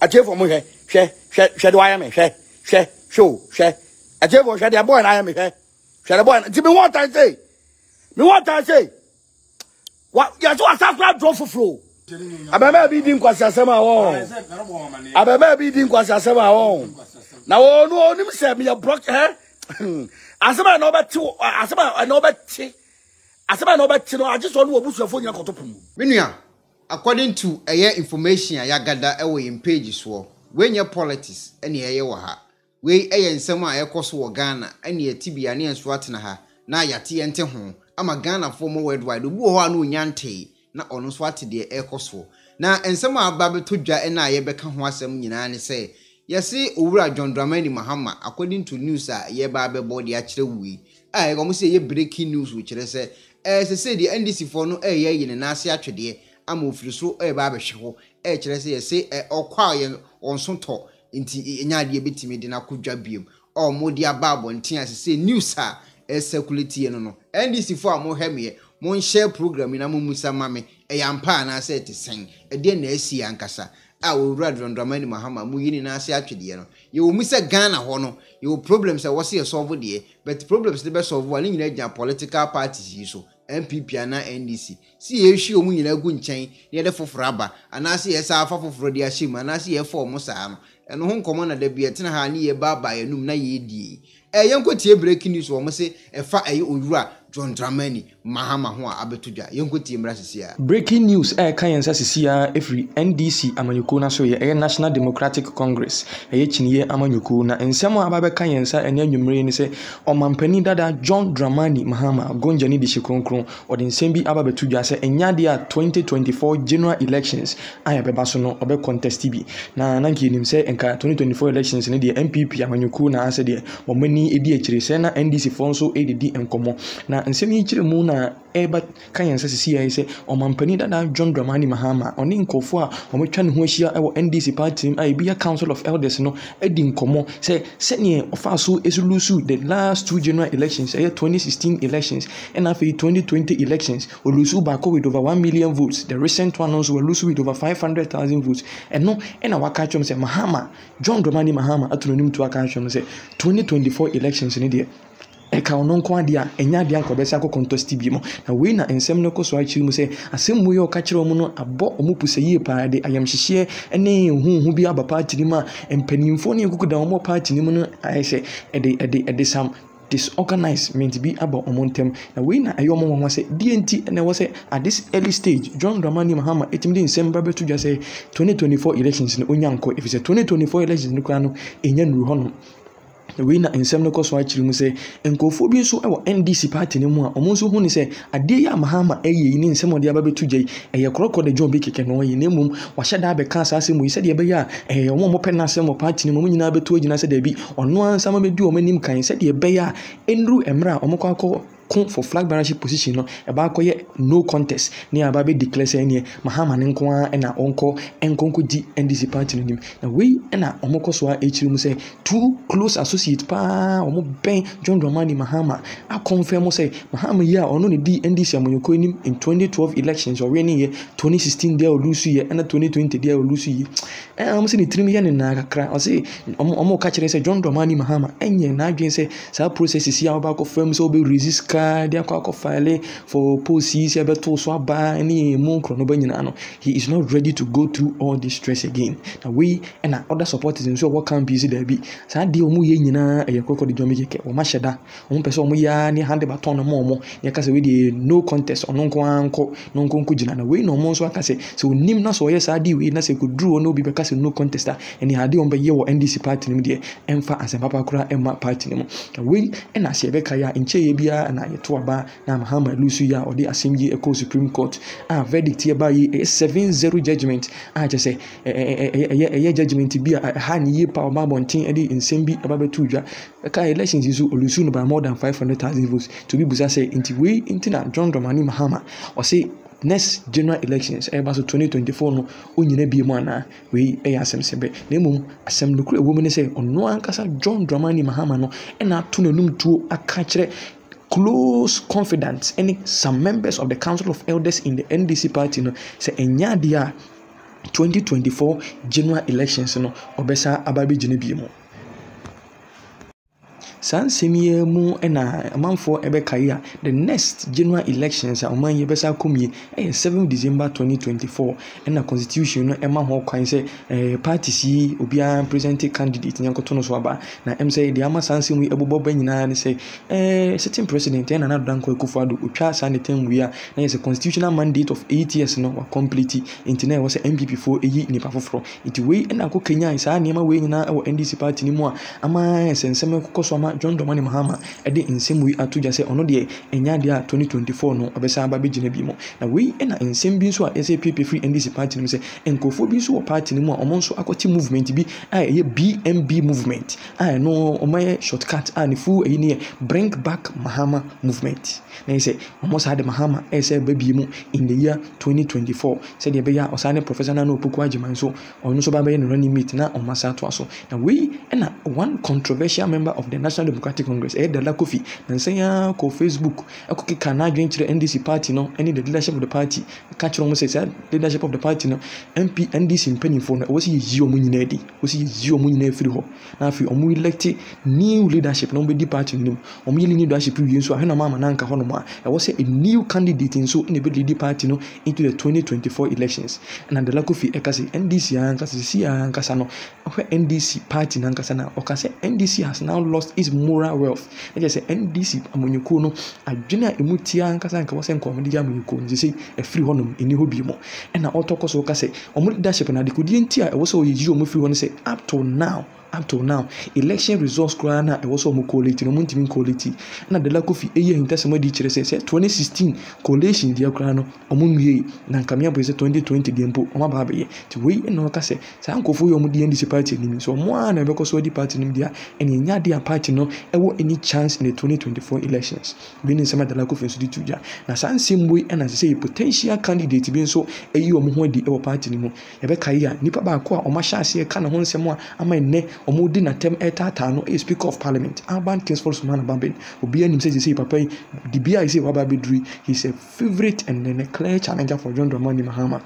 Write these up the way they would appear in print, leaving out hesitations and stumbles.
ache for mo hwe do ayame hwe show hwe ache for hwe the boy na ayame hwe the boy ti me what I say what ya so asafra draw fufuro ababa bi din kwasi asema wo ababa bi din kwasi asema wo na wo no onim se me block asema no beti asema no beti no I just want to obusuafo nyina kotopum menua according to information ya gada ewe in pages so when your politics ene eye wo ha we nsem a ekoso wo Ghana ene atibia ne enso atena ha na yate ente ho ama Ghana for mo worldwide obu ho anu nyante na ono so ate de ekoso na ensem aba betodwa ene aye beka ho asem nyina ne se yesi owura John Dramani Mahama according to news a ye ba be body a kire wi a go mo se ye breaking news we kire se se the NDC for no ye yine na ase atwede ama ofiri so ba behwe ho kire se yesi okwa ye onsonto nti enyaade betimi de na kodwa biem o modi ababo nti ase news a circulate ye no NDC for mo hemye mon share program na mo musa mame yampa na ase te sen de na asi ankasa a owura Dramani Mahama mu yini na ase atwede no ye wo musa Ghana ho no ye wo problems a wose solve de but problems de be solve wani nyina gya political parties yi so MPP na NDC si ye hwi omu nyina gu nchen ye de foforo aba ana ase ye sa afa foforo de ahim ana ase ye fo mo sa no eno ho nkomo na da bia tena ha ne ye baba ye num na ye die yenkotie breaking news wo mo se efa owura John Dramani Mahama ho a abetudwa yenkotie mra sisia breaking news kan yensa sisia every NDC amanyuko na so ye National Democratic Congress chiniye amanyuko na ensemo ababe kan yensa ene anwumre ni se omampani dada John Dramani Mahama gonjani di shikronkron odi nsembi ababetudwa se enyade a 2024 general elections ayabeba so no obe contest bi na nanki nim se enka 2024 elections ne de MPP amanyuko na ase de omani edi akire se na NDC fonso edidi enkomo na nsem yi kire mu na eba kan yensa sisia se omampani dada John Dramani Mahama oni nkofo a omotwa ne ho ahia ewo NDC party a ebia Council of Elders no edi nkomo se ne ofaso esulusu the last two general elections 2016 elections and after 2020 elections olusu bako with over 1 million votes. The recent one also olusu with over 500,000 votes and no and our catchum say Mahama John Dramani Mahama atunonim to akachum say 2024 elections in there eka ononko adia enya dia nkobese akọ contest bi mo na we na ensem no koso achiri mu se asem mu ye oka kire omo no abo omo puse yie paade ayamhyehye ene huhu bi aba party ni ma empanimfo ne kukuda omo party ni mu no ayese ede sam disorganizement be about omontem na we na ayomo ho se DNT and was at this early stage John Dramani Mahama etimdi December betu just say 2024 elections no onyanko if it's 2024 elections no kwano enya nuru hono we na ensem no koso achiri mu se enkofo bi so ewo NDC party ne mu a omo so hu ni se ade ya Mahama eye ni ensem ode aba betu gye eye kroko de John bi keke no ye nemum wa hyeda be kan asase mu se de be ya omo mo pe na asem mo party ne mu nyina betu agina se de bi ono ansa ma be du omo nim kan se de be ya enru emra omo kwakọ for flag bearership position no eba akoye no contest ni aba be declare say ne Mahama ne nko a na onko enkonko di NDC party no nim na we na omoko so a echiri mu say two close associate pa omo ben John Dramani Mahama a confirm say Mahama ya ono ne di NDC amonyoko nim in 2012 elections or when ye 2016 there OWUSU ye and 2020 there OWUSU ye am say ni trim ye ne na kakra o say omo ka kire say John Dramani Mahama enye na adwen say sa processes ya oba ko firm so be resist they are file for policies beto so aba any monkro no banyina no he is not ready to go through all this stress again now we and other supporters in so what can be there be sa de omu ye nyina e yakoko de jomi keke o ma hyeda omu pese omu ya ni hand baton no mo ye ka se we dey no contest ononko anko nonko gina na we no mo so aka se so nim na so ye sa di we na se ko draw no bi be ka se no contester any hade on be ye wo NDC party nim de emfa asempapa kura emma party nim we and ase be ka ya enche ye bia na to aba na Mahama lusu ya odi asemji eko Supreme Court verdict here by 7-0 judgment just say judgment bi ha ni ye pa oba bontin edi nsembi ababetu dwa ka elections isu olusu no by more than 500,000 votes to be busa say inti na John Dramani Mahama or say next general elections eba so 2024 no onyina bi mu ana we asem sebe na emum asem no kure wo mu ne say ono ankasa John Dramani Mahama no na to nanum tuo aka kire close confidence any some members of the Council of Elders in the NDC party no say enyadia 2024 general elections no obesa ababe gine biemu. Sansemi mu ena amanfo ebekaya the next general elections oman yebesa komie 7 December 2024 ena constitution no ema ho kwan se parties yi obia present candidate nyankoto no so aba na say the ama sansemi eboboba nyina ne se sitting president ena na Danko Akufo-Addo otwa sa ne tem wi a na yes constitutional mandate of 8 years no wa complete intina e was MPP for eyi nipa foforo iti we ena ko Kenya isa niema we nyina e wo NDC party ni mu a ama sensem kokoso ama John Domani Mahama ede nsem wi atuja se ono de enya de 2024 no obesa aba begina bi mo na we na nsem bi nso a SAPP free NDC party ni se enkofo bi nso wo party ni mu a omo nso akoti movement bi a ye BMB movement a no omo shortcut a ni fu eyi ne bring back Mahama movement na say omo sa de Mahama say ba bi mu in the year 2024 say de be ya osane professor na opoku agiman so ono so ba be no running meet na omo sa to aso na we na one controversial member of the National Democratic Congress Dala Kofi na nsanya ko Facebook akokeka na adwen kire NDC party no any the leadership of the party catch on say leadership of the party no MP NDC mpanifo no wo si yi omu nyina di wo si yi omu nyina afiri ho na afi omu elect new leadership no be party nim omu yeli leadership wi nso ahena mama na nka ho no ma wo say a new candidate nso in the lead party no into the 2024 elections na Dala Kofi ekase NDC anka si anka sa no NDC party na anka sa na okase NDC has now lost its moral wealth. I just say NDC amonyuko no adwena emutia ankasa nka wose nkomde ya amonyuko nzi say e free honum eni ho bi mo e na otokoso ka say omu leadership na de kodi ntia e wose oyeji omu free honum say up to now election results kra na e wose omu quality no muntimi quality na Dala Kofi eye hintasema di kire say 2016 coalition dia kra no omu nwie na nkamia bo say 2020 di mpo omu ba be ti we e no ka say sa nkofo yo omu di NDC party ni so mo ana be koso di party nim dia eni nya dia party no ewo any chance in the 2024 elections benin sama Dala Kofi so di tuja na sansimbwe ena say potential candidate bi so eyi omu ho di ewo party ni mu e be kai a nipa ba ko a o ma sha ase ka na ho nsem a ama enne omu di na tem etata no speaker of parliament Alban Kingsford Sumana Bamben obi anim say papa di bia say waba bedri he's a favorite and then a clear challenger for John Dramani Mahama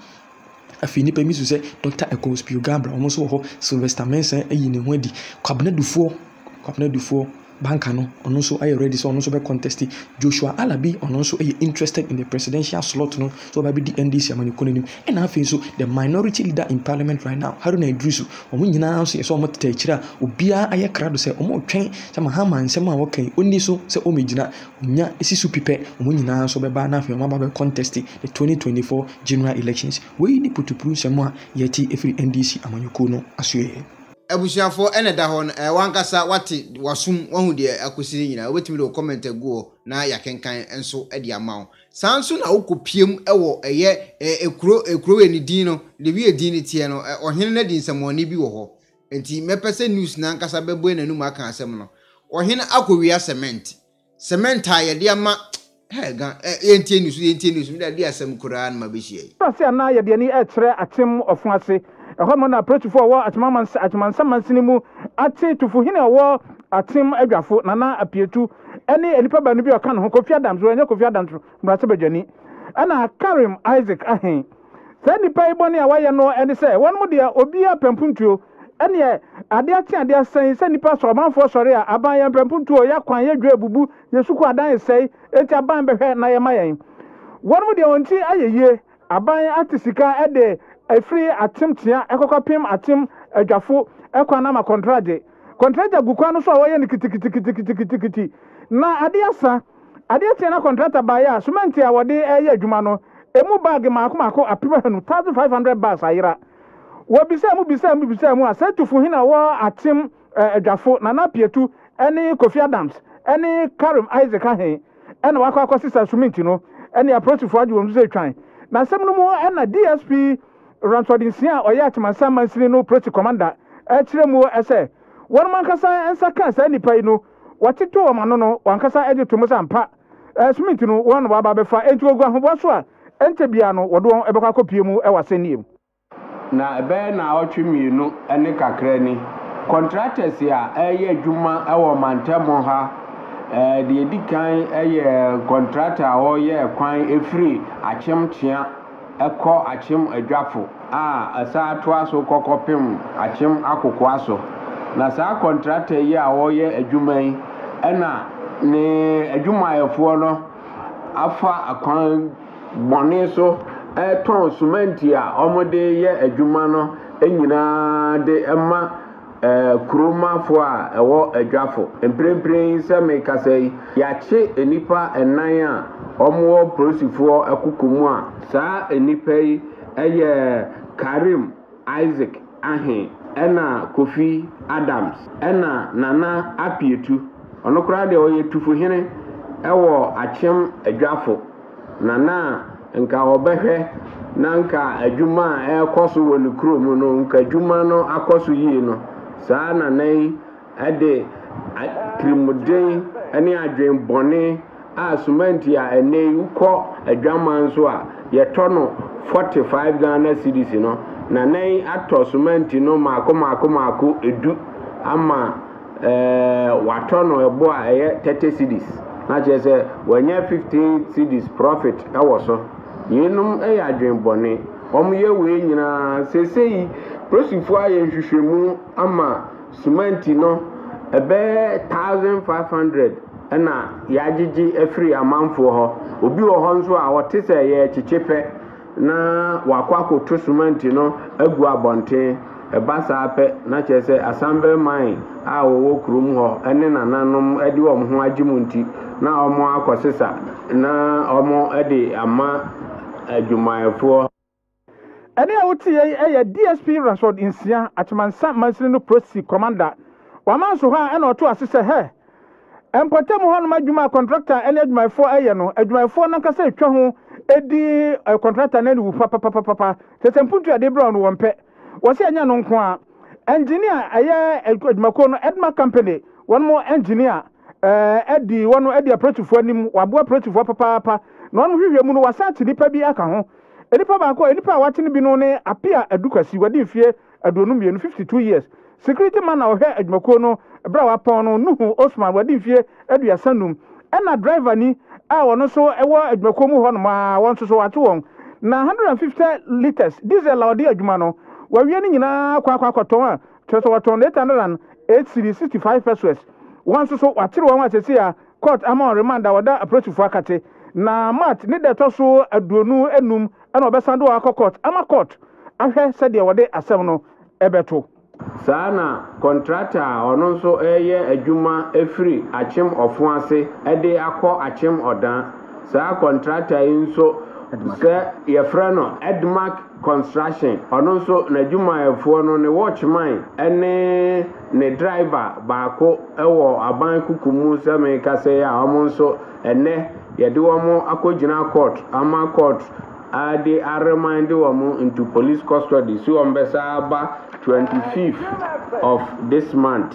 afi ni pemi so say Dr. Ekospi Gabra omo so ho Sylvester Mensa eyi ne ho adi kwabna dufuo banka no ono so are ready so ono so be contest Joshua Alabi ono so interested in the presidential slot no so ba be the NDC amanyuko nim and afi so the minority leader in parliament right now Haruna Idrisu omo nyina so so omo tete akira obia aye krado se omo twen se Mahama nsem a wokan oni so se o megina nya esisu pipe omo nyina so be ba na afi omo ba be contest the 2024 general elections we ni putupru nsem a yeti efiri NDC amanyuko no asue abusuafo ene da ho wankasa wate wasum wahu de akosiri nyina obetimi de comment aguo na yakenkan enso edi amawo sanso na wokopiem ewo ekuro eni din no de wi edin tie no ohene na di nsamoni bi wo ho enti mepese news na nkasa bebo enanum aka asem no ohene akowia cement aye de ama ga entie news mi da di asem kura na mabehie ase na ye de ni etre atem ofuase ehom na approach for war atmansa mansini mu ati tufuhine wo atim adwafo nana apietu ene elipa ba no bi oka no ho Kofi Adams wo enya Kofi Adams mrase bejani ana Karim Isaac ahen se nipa iboni a waye no ene se won mu de obi apempuntuo ene ade ati ade asan se nipa so manfo sori a aban ya pempuntuo ya kwan ya dwa bubu yesuku adan sei eti aban behwe na ye mayen won mu de onti ayeye aban atisika ede free atimtia ekokopim atim adwafo ekwa na ma contract gukwa no so a woye kitikiti na ade tia na contractor ba ya cement a wode eye adwuma no emu bag maako apima no 1500 bags ayira wo bisa mu a setufu hina wo atim adwafo na pietu ene Kofi Adams ene Karim Isaac ahen ene wakwa sisa cement no ene approach for adwo mzo twan na sem no mu ene DSP Ransodinsia oya atmansa mansini no proti commander ekire mu ese won mankasa ensa kan sa nipa no watito omano no wankasa edito mu sampa smith no won ba befa enti ogu ahobo so a ente bia no wodo ebekwa kopie mu e waseniem na ebe na otwemienu ene kakra ni contractors ya eye adwuma ewo mantemo ha de edikan eye contractor o ye kwan efiri achemtia ɛkɔ akyem adwafo asa atoa so kɔkɔpem akyem Acquah so na saa contractor yi a wɔyɛ adwuma yi ɛna ne adwumayɛfoɔ no afa akwan bɔne so ɛtɔn cement a ɔmode yɛ adwuma no nyinaa de ɛma kuromafo a ɛwɔ adwafo mprempren sɛ mekasa yi yɛakye enipa ɛnan a ɔmwɔ polisifoɔ ɛkokomu a saa enipa yi ɛyɛ Karim Isaac Ahen ɛna Kofi Adams ɛna Nana Apietu ɔno koraa deɛ ɔyɛ tufuhene ɛwɔ akyem adwafo Nana nka ɔbɛhwɛ na nka adwuma a ɛkɔ so wɔ ne kurom no nka adwuma no akɔ so yie no saa Nana yi ɛde tirimuden ɛne adwen bɔne a cement a ɛnɛ yi wokɔ adwama nso a yɛtɔ no 45 Ghana cedis no Nana yi atɔ cement no maako edu ama watɔ no ɛbɔ a ɛyɛ 30 cedis na kyerɛ sɛ wɔnyɛ 15 cedis profit ɛwɔ so yenum ɛyɛ adwen bɔne yɛ wei nyinaa sesei polisifoɔ ayɛ nhwehwɛmu ama cement no ɛbɛyɛ 1500 ɛna yɛagyegye afiri amanfoɔ hɔ obi wɔ hɔ nso a wɔte sɛ yɛ kyekyepɛ na wakɔ akɔto cement no agu abɔnten ɛba saa pɛ na kyerɛ sɛ asambɛ man a wɔwɔ kurom hɔ ɛne nananom ɛde wɔn ho agye mu nti na ɔmo akɔsesa na ɔmo ɛde ama adwumayɛfoɔ ɛne a wote ɛyɛ DSP Ransford Nsia Atmansa Mansini no Prosi Commander waman so hɔ a ɛna ɔto ase sɛ hɛ ɛmpɔtɛ mu hɔ no adwuma contractor ɛne adwumayɛfoɔ ɛyɛ no adwumayɛfoɔ nankasa etwa ho edi contractor na ne wu papa sɛ mpuntu ade bra no wɔmpɛ wɔse anya no nko a engineer ɛyɛ adwumako no Edma Company wɔn mo engineer ɛdi wɔn ɛdi approachfoɔ anim waboa approachfoɔ papa na wɔn hwehwɛ mu no wasate nipa bi aka ho enipa baako enipa a wate ne bi no ne APPIAH adukwasi wadi mfie aduonu mmienu 52 years security man na ɔhwɛ adwumako no bra wapɔn no Nuhu Osman wadi mfie aduasanum ɛna driver ni a wɔn so ɛwɔ adwumako mu hɔ no ma wɔn so wate wɔn na 150 liters diesel a ɔde adwuma no wawie ni nyinaa kwakɔtɔn a tɛsɛ wɔtɔn 808.65 pesos wɔn so wakyere wɔn asese a court ama on remand a wɔda approachfoɔ akate na mat ne de to so aduonu enum ɛna ɔbɛsan do akɔ court ama court ahwɛ sɛdeɛ wɔde asɛm no ɛbɛto saa na contractor ɔno nso ɛyɛ adwuma efiri akyem ɔfo ase ɛde akɔ akyem ɔdan saa contractor yi nso sɛ yɛfrɛ no Edmark Construction ɔno nso n'adwumayɛfoɔ no ne watchman ɛne ne driver baako ɛwɔ aban kukumu sɛ mekasa yi a ɔmo nso ɛnɛ yɛde wɔn akɔgyina court ama court ade arremand wɔn into police custody so wɔn bɛsa aba 25th of this month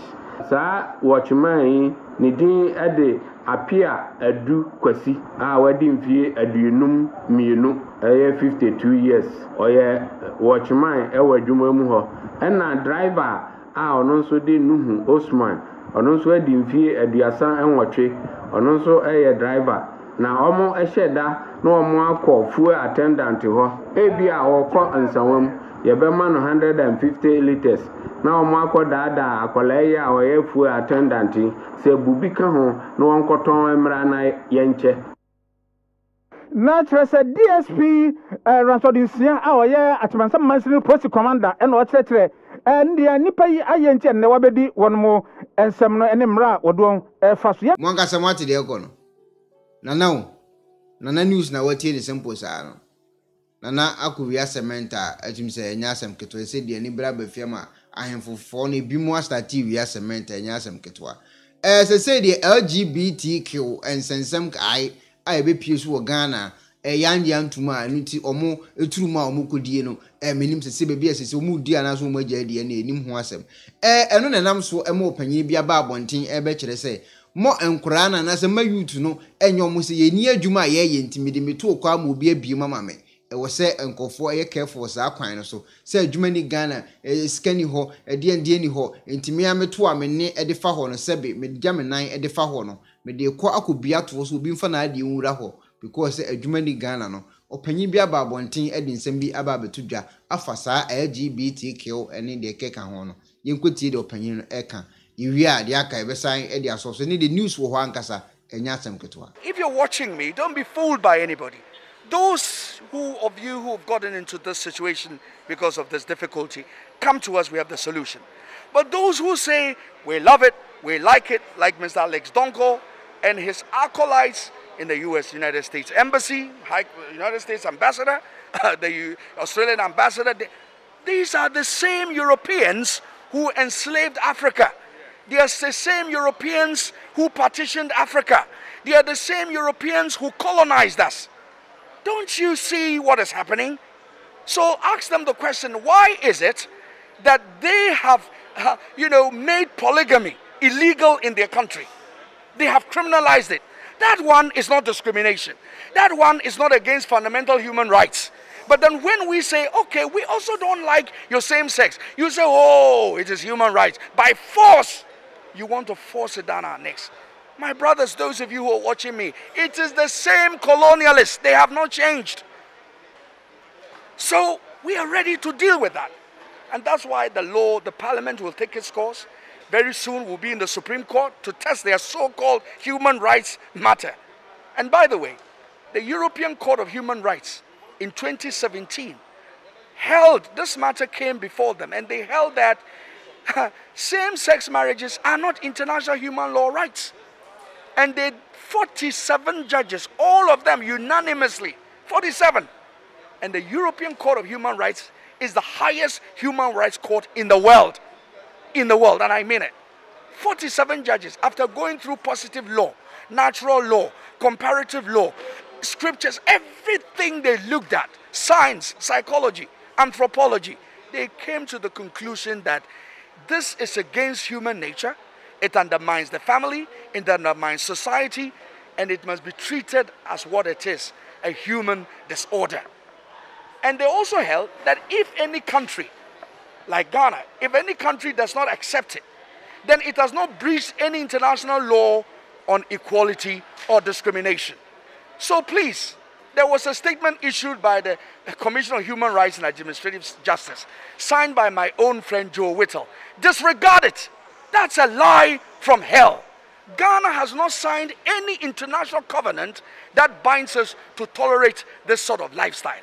saa watchman yi ne din ɛde APPIAH adu kwasi a wadi mfie aduonum mienu ɛyɛ 52 years ɔyɛ watchman ɛwɔ adwuma mu hɔ ɛna driver a ɔno nso de Nuhu Osman ɔno nso adi mfie aduasa ɛnwɔtwe ɔno nso ɛyɛ driver na ɔmo ɛhyɛ da na ɔmo akɔ fuel attendant hɔ ebi a ɔkɔ nsawam yɛbɛma no 150 liters na ɔmo akɔ daadaa akɔla yi a ɔyɛ fuel attendant sɛ bubi ka ho na wɔnkɔtɔn mmra na yɛnkyɛ na kyerɛ sɛ DSP Ransford Nsia a ɔyɛ Atmansa Mansini Prosi Commander ɛna ɔkyerɛkyerɛ ndeɛ nipa yi ayɛ nkyɛn na wabɛdi wɔn mo nsɛm no ɛne mmra a wɔdoɔn ɛfa so mo ankasa mo ate deɛ ɛkɔ no nana news na watie ne simple saa no nana akɔwia cement a atum sɛ ɛnya asɛm ketewa sɛ deɛ ne bra bafiam a ahemfofoɔ no bi mu astati wia cement ɛnya asɛm ketewa sɛ deɛ LGBTQ nsensɛm kai a ɛbɛpie so wɔ Ghana yanya ntuma no ti ɔmo eturuma ɔmo kodie no menim sɛ baabi asese ɔmo di anaso ɔmo agya die na enim ho asɛm ɛno na nam so ɛmo panyin bi aba abɔnten ɛbɛkyerɛ sɛ mo enkora na sɛ ma youth no enyo ɔmo sɛ yɛni adwuma a yɛyɛ ntimide meto okwa ma obi abie mama me ɛwɔ sɛ nkɔfoɔ ɛyɛ careful saa kwan no so sɛ adwuma ni Ghana skani hɔ ɛdeɛ ni hɔ ntimi ameto a me ne ɛde fa hɔ no sɛbe me gya me nan ɛde fa hɔ no me de kɔ akɔbia to so obi mfa na ade nwura hɔ because adwuma ni Ghana no opanyin bi aba abonten edi nsem bi aba betudwa afa saa LGBTQ ene de keka ho no yenkotie de opanyin no eka yiwi a de aka ebesan edi asoso ne the news wo ho ankasa enya asem ketwa. If you're watching me, don't be fooled by anybody. Those of you who have gotten into this situation because of this difficulty, come to us, we have the solution. But those who say, we love it, we like it, like Mr. Alex Donko and his acolytes in the United States Embassy, United States Ambassador, the Australian Ambassador, these are the same Europeans who enslaved Africa. They are the same Europeans who partitioned Africa. They are the same Europeans who colonized us. Don't you see what is happening? So ask them the question, why is it that they have, made polygamy illegal in their country? They have criminalized it. That one is not discrimination. That one is not against fundamental human rights. But then when we say, okay, we also don't like your same sex, you say, oh, it is human rights. By force, you want to force it down our necks. My brothers, those of you who are watching me, it is the same colonialists. They have not changed. So we are ready to deal with that. And that's why the parliament will take its course. Very soon we'll be in the Supreme Court to test their so-called human rights matter. And by the way, the European Court of Human Rights in 2017 this matter came before them, and they held that same-sex marriages are not international human law rights. And they 47 judges, all of them unanimously, 47. And the European Court of Human Rights is the highest human rights court in the world. In the world, and I mean it. 47 judges, after going through positive law, natural law, comparative law, scriptures, everything they looked at, science, psychology, anthropology, they came to the conclusion that this is against human nature. It undermines the family, it undermines society, and it must be treated as what it is, a human disorder. And they also held that if any country, like Ghana, if any country does not accept it, then it has not breached any international law on equality or discrimination. So please, there was a statement issued by the Commission on Human Rights and Administrative Justice, signed by my own friend Joe Whittle. Disregard it. That's a lie from hell. Ghana has not signed any international covenant that binds us to tolerate this sort of lifestyle.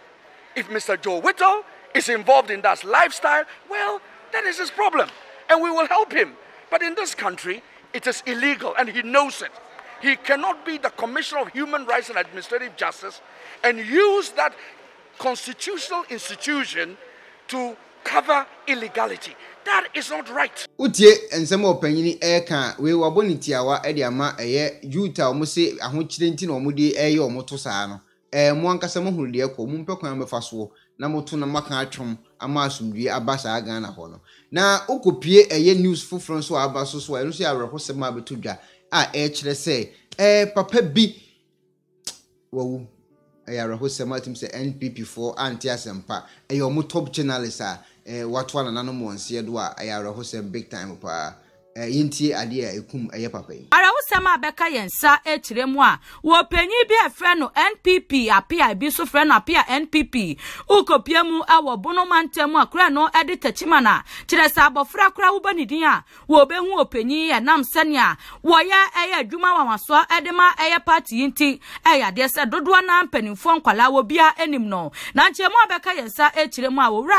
If Mr. Joe Whittle is involved in that lifestyle, well, that is his problem, and we will help him. But in this country, it is illegal, and he knows it. He cannot be the Commissioner of Human Rights and Administrative Justice and use that constitutional institution to cover illegality. That is not right. Utie ensemo opanyini eka we wabonitiawa edi ama yuta omuse ahokyire nti na omudi omoto saa no mo ankasa mo huru de ekọ mo mpekwan mefa so na moto na maka atwom ama asumdue aba SaGA na ho no na okopie news foforo so aba so eno so awerehosem abetodwa a kyere se papa bi wawu awerehosem atim se NPP4 anti asempa omo top journalist a watwa na nanom wonse do a awerehosem big time pa yintie ade a ekum papa yi arawusem abeka yensa ekiremu a wo panyi bi efre no NPP APPIAH bi so fre no APPIAH NPP ukopiemu awo bonomantemu akra no ede tachimana kire sa abofra kra wo banidin a wo behu opanyi enam senia wo ya adwuma wawaso ede ma party yinti de se dodo na mpanimfo nkwala wo bia enim no na nchemu abeka yensa ekiremu a wo wura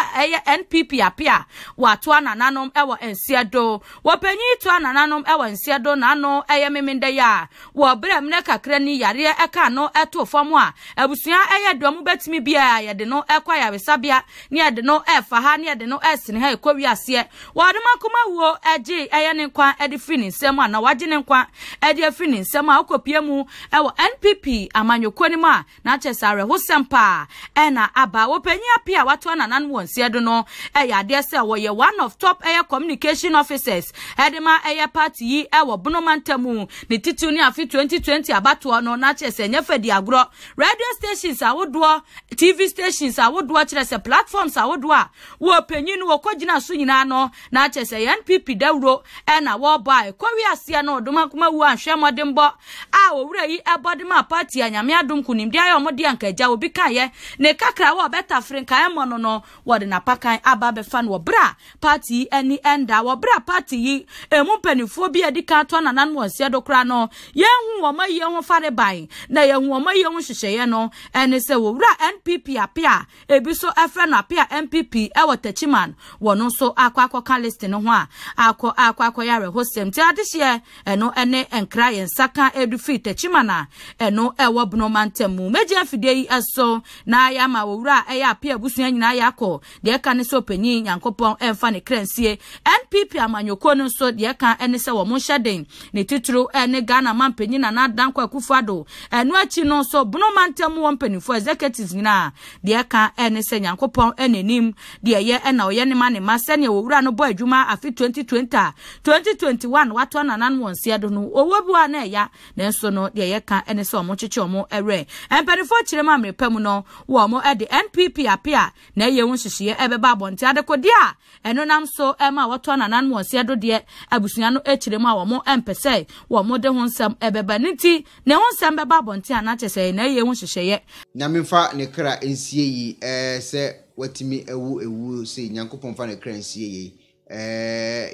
NPP APPIAH watwa na nanom ewo Asiedu wo panyi to anananom ewo Asiedu na no memende ya wo brem ne kakra ni yare eka no eto fomu a abusua dom betimi bia ye de no ekwa ya besabia ne ye de no efa ha ne ye de no esene ha ekwa wiase wo de makoma wo agi ne nkwa ede free ni nsem a na waje ne nkwa ede free ni nsem a okopie mu ewo NPP amanyoko ni ma na chesare hosempa na aba wo panyi APPIAH wato anananom wo Asiedu no ya de se wo ye one of top communication officers ede edema eye party yi ewo bonomantamu ne titu ni afi 2020 abato no na chese nyefedi agro radio stations awodo TV stations awodo chese platforms awodo a wo panyinu wo kogina so nyina no na chese NPP dawro na wo boy kowi asia no odoma kuma wu ahwe modembo a owura yi ebodema party anyame adom kunimdi ayo modi ankaja obi kaye ne kakra wo beta frenka emono no wo de na pakan aba be fan wo bra party eni enda wo bra party yi emu panifo bi edika to na nan wo sia do kra no yehu wo maye ho fare ban na yehu wo maye ho hyehyeye no ene se wo wura NPP apia ebi so efre na apia NPP e wo tachiman wo no so akwa list no ho a akwa yare hosem ti adehye eno ene enkra yen saka edu fi tachimana eno e wo bonomantamu meje afide yi eso na ya ma wo wura e ya apia busua nyina ya akọ de ka ne so panyin yankopon emfa ne kransie NPP amanyoko no so de ka ene se wo mo hyeden ne tituru ene Ghana mampanyin na dankwa Akufo-Addo eno achi no so bonomantamu wo mpanifo executives nyina de ka ene se yankopon enenim de ye ena oye ne ma ne ma se ne wo wura no bo adwuma afi 2021 wato na nan won Asiedu no owobua na ya na so no de ye ka ene se wo mo chiche wo ere empanifo chirema mrepam no wo mo de NPP apia na ye won hyehye ebeba abonte adekodi a eno nam so ema wato na nan won Asiedu de abusua no echirema wo mo empese wo mo de honsam ebeba nti ne honsam beba abonte anachese na ye won hyehye nyamemfa ne kra ensie yi se watimi ewu se nyankopon fa ne kra ensie yi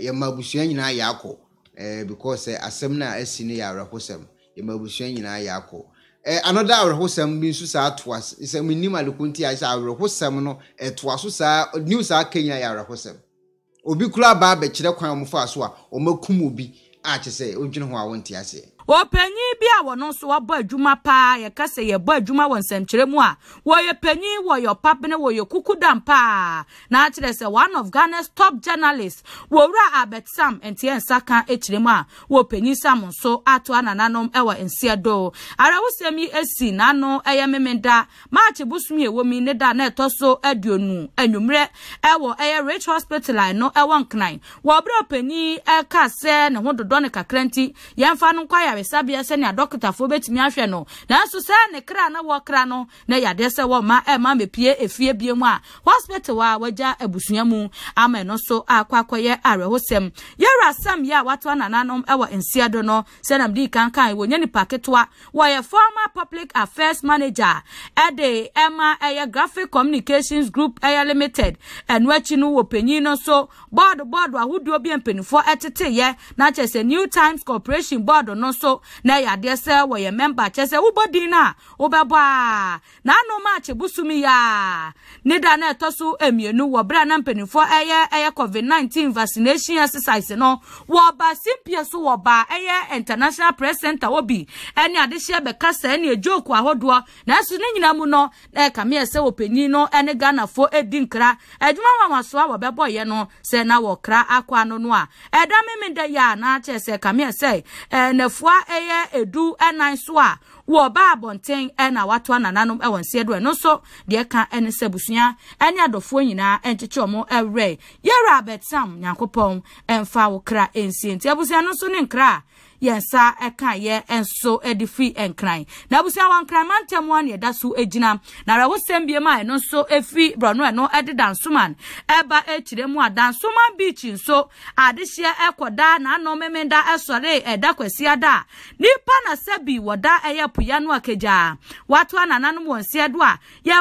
ye mabusua nyina ya akọ because asem na asine ya rahosem ye mabusua nyina ya akọ another awrehosem bi nsu sa toas se minim alekunti a sa awrehosem no toaso sa news a Kenya ya awrehosem obi kura ba be kire kwan mo fa so a o makum obi a chese odwene ho a wonti ase Openyi bi a wono so wabo adwuma pa ye kase ye bo adwuma wonsamkyere mu a wo ye panyi wo yo papne wo yo kukudam pa na akire se one of Ghana's top journalists wo wura Abetsam entie nsaka ekire mu a wo panyi sam so ato anananom ewo Asiedu ara wosemi esi nano eye memenda maachi busumi ewomi ne da na etoso aduonu anwumre ewo eye Rich Hospital no ewo nkran wo bra panyi kase ne ho dodo ne kakranti yemfa no kwa sabia se ne doctor fo betimi ahwe no nanso se ne kra na wo kra no na yade se wo ma mepie efie biemu a hospital wa waja abusua mu ama no so akwakoye arehosem yera sam ya wato anananom ewo Asiedu no se nam di kankan wo nyani paketwa wo ye former public affairs manager ede ema eye graphic communications group eye limited enwachi no wo panyin no so board ahudu obi empenifo etete ye na chese New Times Corporation board no so na yade se wo ye member chese ubodi na obeba na no match busumi ya ne da na etoso emienu wo bra na mpenifo eye COVID-19 vaccination exercise no wo ba simpie so wo ba eye international press center obi ene adehye be kasa ene ejoku ahodo na so ne nyina mu no na kame se wo panyin no ene Ghana fo edinkra adwuma wanwaso a wo bebo ye no se na wo kra Acquah no a eda memenda ya na chese kame se nefua eye edu enan so a wo ba abonten na wato anananom ewo Asiedu no so de ka ene sebusua ene adofo nyina encheche omo ewre yera Abetsam nyankopon emfa wo kra ensienti abusua no so ne nkra yensa eka ye enso edifi enkran na abusua wankran mantemu an ye daso ejina na rawosem biema no so efi brono no edidansuman eba echiremu adansuman beach nso adehye ekoda na no memenda esore edakwasi ada nipa na sabi woda eyapuya no akeja watu anananom Asiedu a ye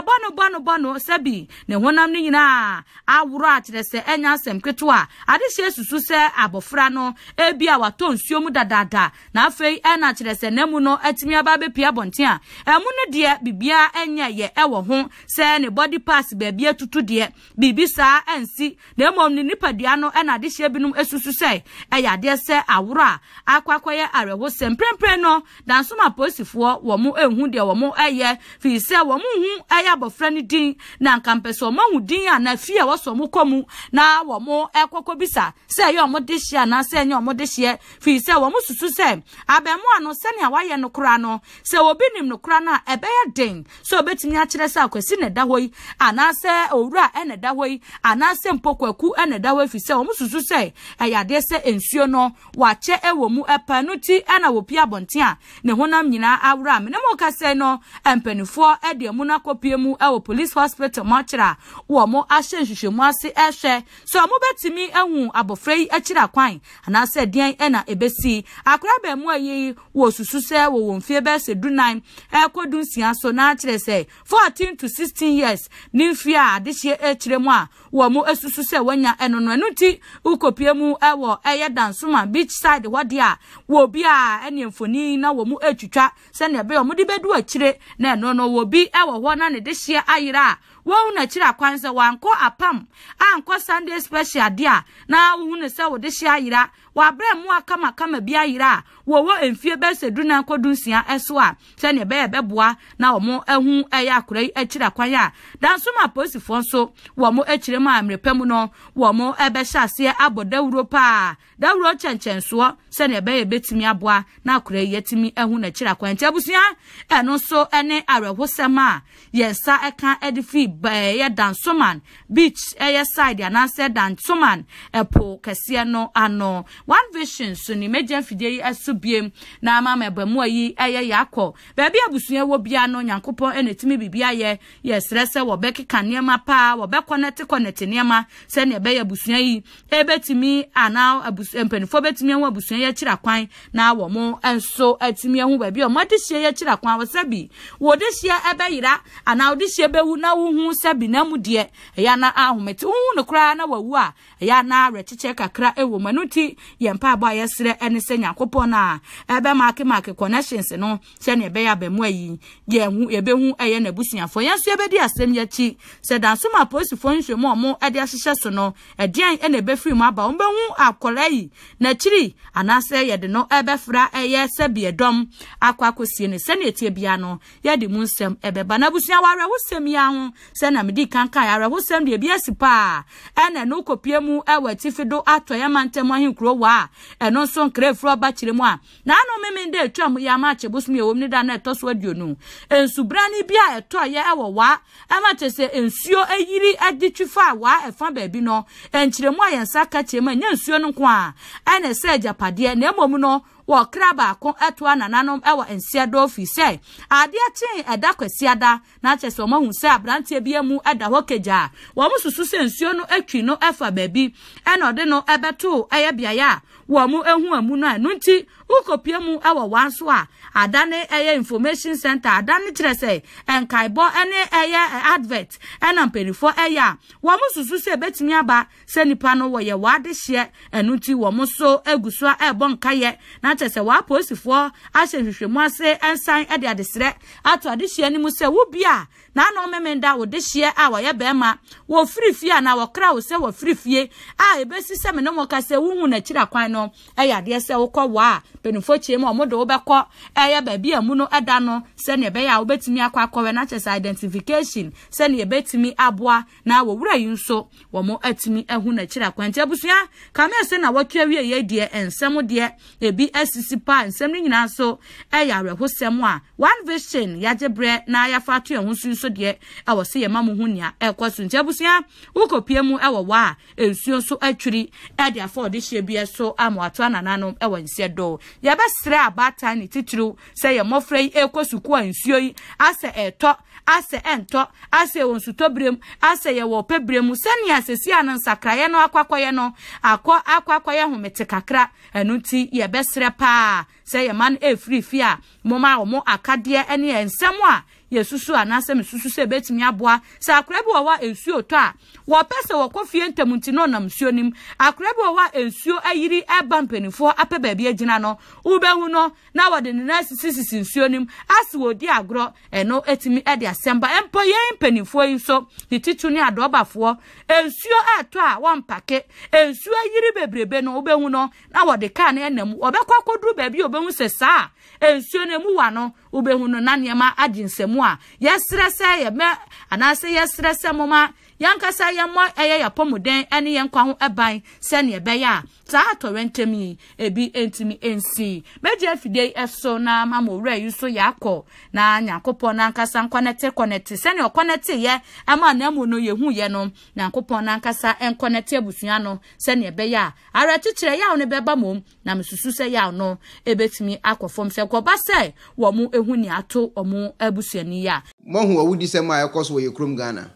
bono sabi ne honam ni nyina awuro akyerese enya asem keto a adehye susu se abofra no ebia wato nsuo mu dada na afei ena kyerese nemu no atimi aba bepia bonte a emu ne de bibia enya ye ewo ho se ne body pass baby atutu de bibi saa ensi na emom ne nipadua no ena de hye binum esusu se eya de se awuro a akwakoye arewo semprempre no dansoma posifo wo mu enhu de wo mu eye fi se wo mu hu eya bofra ne din na nkampeso mo hu din a na fie wo so mu komu na wo mu ekokobisa se ye omo de hye na se enye omo de hye fi se wo mu susu se abemwa no se ne waye no kra no se obinim no kra na ebeye den so obetimi a kire se akwasi ne da hoyi anase owura ene da hoyi anase mpokwaku ene da hoyi fi se omu susu se eyade se ensuo no wache ewo mu epanuti ana wopi abonte a ne honam nyina awura me ne mo ka se no empanifo ede mu na kopie mu ewo police hospital machira wo mo ahyenhwehwemu ase ehwe so mo betimi ehu abofrei akira kwan anase den ena ebesi akra ba mu ayi wo susu se wo wonfie be se dunan ekodunsia so na akire se 14 to 16 years nimfia adehye ekiremu a wo mo esusu se wanya enono enuti ukopie mu ewo eye dansoma beach side hode a wo bi a ene mfoni na wo mu etwitwa se ne be wo mo de bedu akire na enono wo bi ewo ho na ne dehye ayira wo na kira kwanse wanko apam anko Sunday special dia na wo ne se wo dehye ayira wa bre mu akama kama bi ayira wo emfie be se duna kodunsia eso a se ne be beboa na wo mo ehu eya akura akira kwan a dansoma posifo so wo mo akire mu amrepam no wo mo ebe hyase aboda Europa da wuro chenchenso se ne be betimi aboa na akura yetimi ehu na akira kwan tiabusia eno so ene arehosema yensa eka edifi ye dansoman beach eye side anase dansoman epo kese no ano one vision so ni meja fidie asubiem na mama bamu ayi eye yakọ baabi abusua wo bia no nyankopon enetimi bibia ye yesrese wo bekeka niema pa wo be connect niema se ne be abusua yi ebetimi ana empanifo betimi ho abusua ye kira kwan na wo mo enso atimi ho baabi o modehye ye kira kwan wo sabi wo dehye ebe yira ana wo dehye bewu na wo hu sabi na mu de ya na ahometi hu no kra na wawu a ya na recheche kakra ewo manuti yempa aba yesre ene se nyankopon na ebe make connections no se ne ebe ya bemu ayi ye hu ebe hu eye na busuafo yenso ebe di asem yachi se dansoma posifo nhwemu mo ede ahyehye so no edian ene ebe free mu aba ombe hu akolai na chiri anase ye de no ebe fra eye se biedom Acquah kosie ne se ne etie bia no ye de mu nsem ebe ba na busua ware wosem ya hu se na medi kankan ya wosem de bia sipa ene no kopie mu ewatifido atoya mantem ahinkro wa eno so nkrefro ba kire mu a na no memende etwam ya ma chebusumi ewom ni da na etoso aduonu ensubrani bia etoye ewo wa amatese ensuo eyiri aditwifa wa efa baabi no enkiremu ayensa ka chema nya ensuo no nko a ene se japade na emom no wo kraba ko etoa nananom ewo ensia do fi se ade achen eda kwasiada na chese omahu se abrantie bia mu eda hokeja wo mususu se ensuo no atwi no efa baabi ene ode no ebeto eye bia ya wo mu ehu amu no anunti ukopie mu ewo wanso a adane eye information center adane kirese enkaibo ene eye advert ena mpenifo eya wo mususu se betimi aba se nipa no wo ye wade hye anunti wo muso eguso ebon kaye na chese wa posifo ahyenhwehwemu ase ensan ede adesre ato adehye ni mu se wo bia na no memenda wo dehye a wo ye bema wo frifie na wo kra wo se wo frifie a ebesi se me no mo ka se wo hu na kira kwan no eya de se wo kọ wa penifo chiemu omodo wo bekọ eye baabi amu no eda no se ne be ya wo betimi akwa na chese identification se ne betimi aboa na wo wura yinso wo mo atimi ehu na kira kwan abusua kame se na wo twawie ye de ensem de ebi asisipa ensem ni nyina so eya rehosem a one vision yagebre na ya fatu ehun so de awo se ye mamu hu nia ekoso abusua ukopie mu ewo wa ensuo so atwiri ede afọ de hye bia so amoato anananom ewo nsiedo ya besre abata ni titru se ye mofrei ekosuku ansuo yi ase eto ase ento ase wonsutobrem ase ye wo pebrem sani asesi anan sakraye no akwakoye no akwakoye homete kakra enuti ye besre pa se ye man free fia moma omo akade ene ensem a yesusu anase mesusu se betimi aboa sa akra bi wa ensuo to a wo pese wo kofie ntamunti no nam suonim akra bi wa ensuo ayiri eba mpanifo ape baabi agina no ubehu no na wode ne nasisi nsuonim ase wodi agro eno etimi ede asemba empo ye mpanifo yi so tititu ne adobafo ensuo ato a wampake ensuo ayiri bebrebe no ubehu no na wode ka na enam obekwa koduru baabi obehu se sa ensuo ne mu wa no ubehu no na niema aginsemu a yesrese ye me anase yesrese moma yankasa yemmo eye yapomuden ene yenkwa ho eban se ne ebeya saa torrentemi ebi entimi ensi meje afide eso na mama owura yuso yakọ na nyankopon na nkasa connect se ne connect ye ama na mu no yehu ye no nyankopon na nkasa connect abusua no se ne ebeya ara chichire ya no beba mom na mesusu se ya no ebetimi akofom se koba se wo mu ehu ni ato omu abusuani ya mohu awudi se ma yakoso ye krom Ghana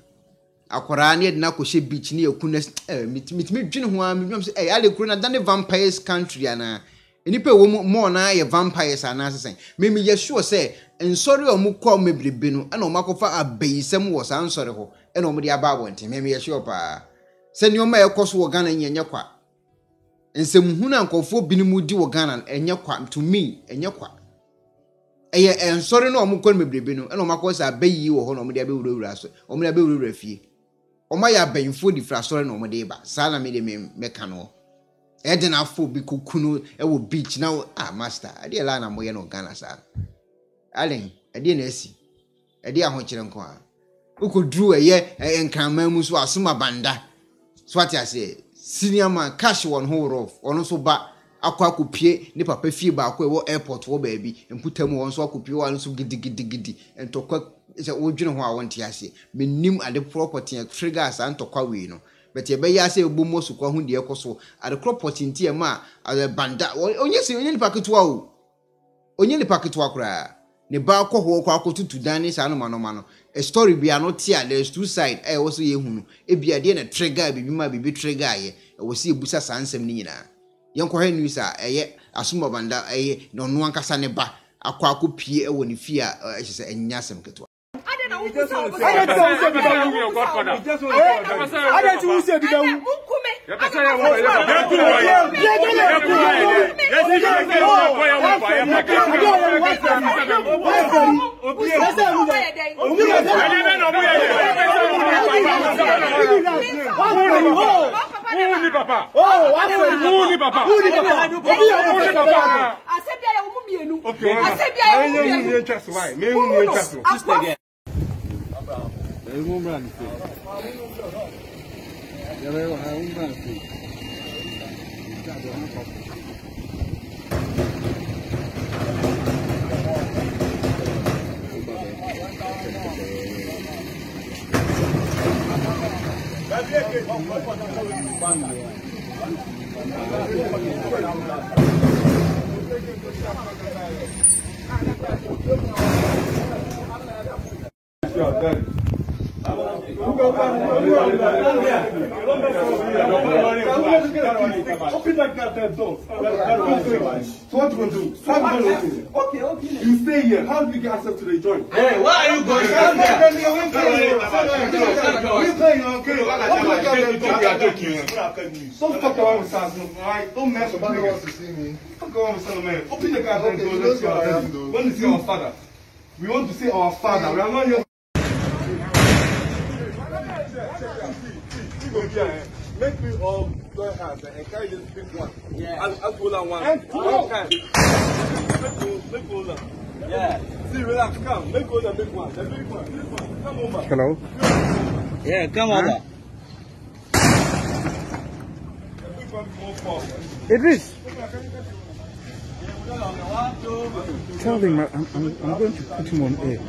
akwara ne de na kohye beach ne yakuna mitimi dwene ho am nwam se ale kuro na dane vampires country ana enipa wo mo na ye vampires ana sesen me ye sure se ensori omu kwa mebrebe no na omakofa abayisem wo san sori ho na omu de aba abonte me ye sure pa se ne oma yakoso wo Ghana nyenye kwa ensem hu na nkofo binimu di wo Ghana enye kwa to me enye kwa eye ensori no omu kwa mebrebe no na omakosa abayi wo ho na omu de abewurawura so omu de abewurawura fie Oma ya benfo di frasore no mo de ba sala me de me kano e de na fo bi kokunu e wo beach na master ade la na mo ye no Ghana sa alen ade na asi ade ahokyere nko a ukodru eye enkraman mu so asoma banda so ati ase senior man cash won ho rof ono so ba Acquah kopie ne papa fie ba Acquah wo airport wo ba bi emputamu won so akopie wo so gidi entokwa se wodwene ho a wonte ase menim ade property trigger asa ntokwa we no but ye be ya se egbomo so kwa hu de ekoso ade property ntie ma ade banda onye ni paketo o onye ni paketo akura ne ba akọ kwa akotutu dan ni sa no mano a story bia no tia there's two side wo so ye hu no e bia de na trigger bibi ma bibi trigger ye wo se ebusa sansem ni nyina yenko ha news a eye asumba banda eye no no ankasa ne ba Acquah kopie e woni fie a ehse enyasem keto I Open that goddamn door. So what you going to do? Okay. You stay here. How do you get access to the joint? Hey, why are you going? Don't fuck around with Sassman, alright? Don't mess with me. Wants to see me. Fuck around with Sassman, man. Open the goddamn door. Let's see our father. We want to see our father. We want to see our father. We are not here. Make me all go hands and carry this big one. Yeah. I'll pull on one. And one time. Make hold on. Yeah. See, relax, come. Make hold on, big one. The big one. This one. Come over. Hello. Yeah, come over. The big one more forward. Idris. Tell him I'm going to put him on air.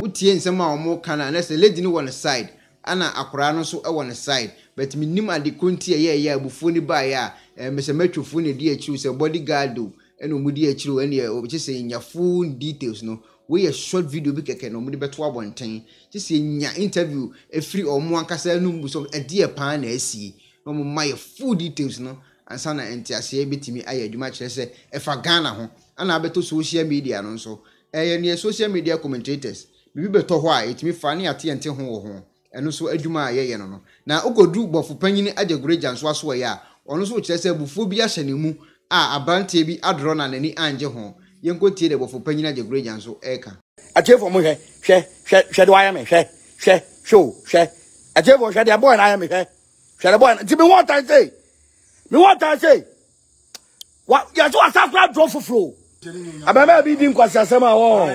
Utie nsema omo kana na se lady no one side. Ana akora no so e won side but minim ade konti ye abufuo ni ba ya mese matwofo ne di achiru se bodyguard o ene omudi achiru ene o che se nya full details no we a short video bi keke no omudi beto abonten che se nya interview e free omo ankasa no mbu so e die pa na asi no mo my full details no ansa na entiase betimi aye adwuma kire se e fa Ghana ho ana abeto social media no so ye ne social media commentators bibi beto ho a etimi fa ne ate ente ho eno so adwuma ye no na okodu bofo panyini aje Grêêdy nso aso ya ono so kire se bufo bi ahyanemu a abante bi adro na nani anje ho yenkotie de bofo panyini aje Grêêdy nso eka Atiefo mo hwe do aya me show Atiefo hwe de boy na aya me hwe de boy ti me want I say what ya so asafra draw for flow Abema bi din kwasi asema wo.